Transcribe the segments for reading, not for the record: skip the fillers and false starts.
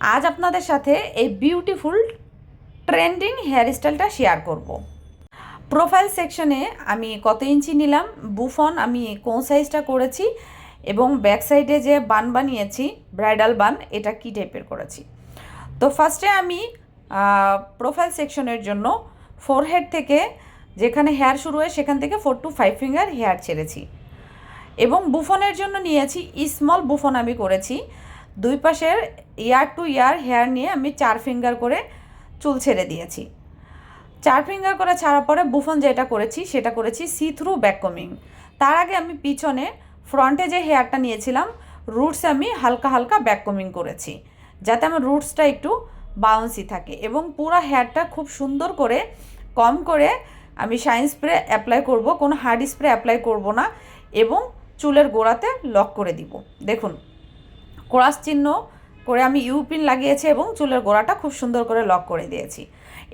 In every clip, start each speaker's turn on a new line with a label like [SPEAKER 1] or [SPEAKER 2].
[SPEAKER 1] আজ আপনাদের সাথে এই বিউটিফুল ট্রেন্ডিং হেয়ার স্টাইলটা শেয়ার করব। প্রোফাইল সেকশনে আমি কত ইঞ্চি নিলাম, বুফন আমি কোন সাইজটা করেছি এবং ব্যাক সাইডে যে বান বানিয়েছি ব্রাইডাল বান, এটা কি টাইপের করেছি। তো ফার্স্টে আমি প্রোফাইল সেকশনের জন্য ফোরহেড থেকে যেখানে হেয়ার শুরু হয় সেখান থেকে 4 to 5 ফিঙ্গার হেয়ার ছেড়েছি এবং বুফনের জন্য নিয়েছি স্মল বুফন আমি করেছি। দুই পাশের ইয়ার টু ইয়ার হেয়ার নিয়ে আমি 4 ফিঙ্গার করে চুল ছেড়ে দিয়েছি। 4 ফিঙ্গার করে ছাড়ার পরে বুফন যেটা করেছি সেটা করেছি সি থ্রু ব্যাককমিং। তার আগে আমি পিছনে ফ্রন্টে যে হেয়ারটা নিয়েছিলাম রুটস আমি হালকা হালকা ব্যাককমিং করেছি যাতে আমার রুটসটা একটু বাউন্সি থাকে এবং পুরো হেয়ারটা খুব সুন্দর করে কম করে আমি শাইন স্প্রে অ্যাপ্লাই করব, কোনো হার্ড স্প্রে অ্যাপ্লাই করব না এবং চুলের গোড়াতে লক করে দিব। দেখুন ক্রস চিহ্ন করে আমি ইউপিন লাগিয়েছি এবং চুলের গোড়াটা খুব সুন্দর করে লক করে দিয়েছি।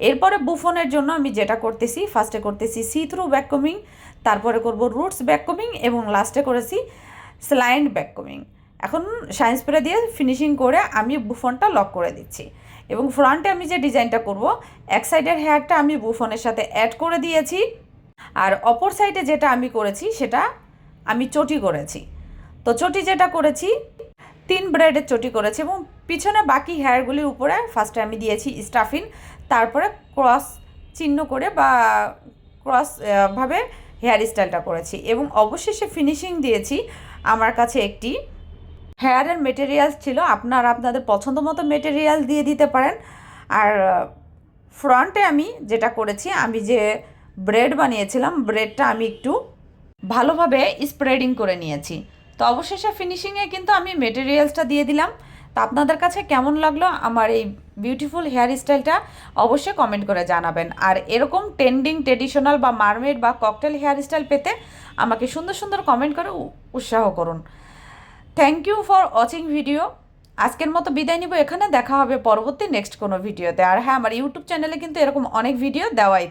[SPEAKER 1] এরপরে বুফনের জন্য আমি যেটা করতেছি, ফার্স্টে করতেছি সি থ্রু ব্যাককমিং, তারপরে করব রুটস ব্যাককমিং এবং লাস্টে করেছি স্লাইন্ড ব্যাককমিং। এখন শাইন স্প্রে দিয়ে ফিনিশিং করে আমি বুফনটা লক করে দিচ্ছি এবং ফ্রন্টে আমি যে ডিজাইনটা করব এক সাইডের হেয়ারটা আমি বুফনের সাথে অ্যাড করে দিয়েছি আর অপর সাইডে যেটা আমি করেছি সেটা আমি চটি করেছি। তো চটি যেটা করেছি 3 ব্রেডের চটি করেছি এবং পিছনে বাকি হেয়ারগুলির উপরে ফার্স্টে আমি দিয়েছি স্টাফিং, তারপরে ক্রস চিহ্ন করে বা ক্রস ভাবে হেয়ার স্টাইলটা করেছি এবং অবশেষে ফিনিশিং দিয়েছি। আমার কাছে একটি হেয়ারের মেটেরিয়ালস ছিল, আপনারা আপনাদের পছন্দ মতো মেটেরিয়াল দিয়ে দিতে পারেন। আর ফ্রন্টে আমি যেটা করেছি, আমি যে ব্রেড বানিয়েছিলাম ব্রেডটা আমি একটু ভালোভাবে স্প্রেডিং করে নিয়েছি। তো অবশেষে ফিনিশিংয়ে কিন্তু আমি মেটেরিয়ালসটা দিয়ে দিলাম। তো আপনাদের কাছে কেমন লাগলো আমার এই বিউটিফুল হেয়ার স্টাইলটা অবশ্যই কমেন্ট করে জানাবেন। আর এরকম ট্রেন্ডিং ট্রেডিশনাল বা মারমেড বা ককটেল হেয়ার স্টাইল পেতে আমাকে সুন্দর সুন্দর কমেন্ট করে উৎসাহ করুন। Thank you for watching video. আজকের মতো বিদায় নিব এখানে, দেখা হবে পরবর্তী নেক্সট কোনো ভিডিওতে। আর হ্যাঁ, আমার ইউটিউব চ্যানেলে কিন্তু এরকম অনেক ভিডিও দেওয়াই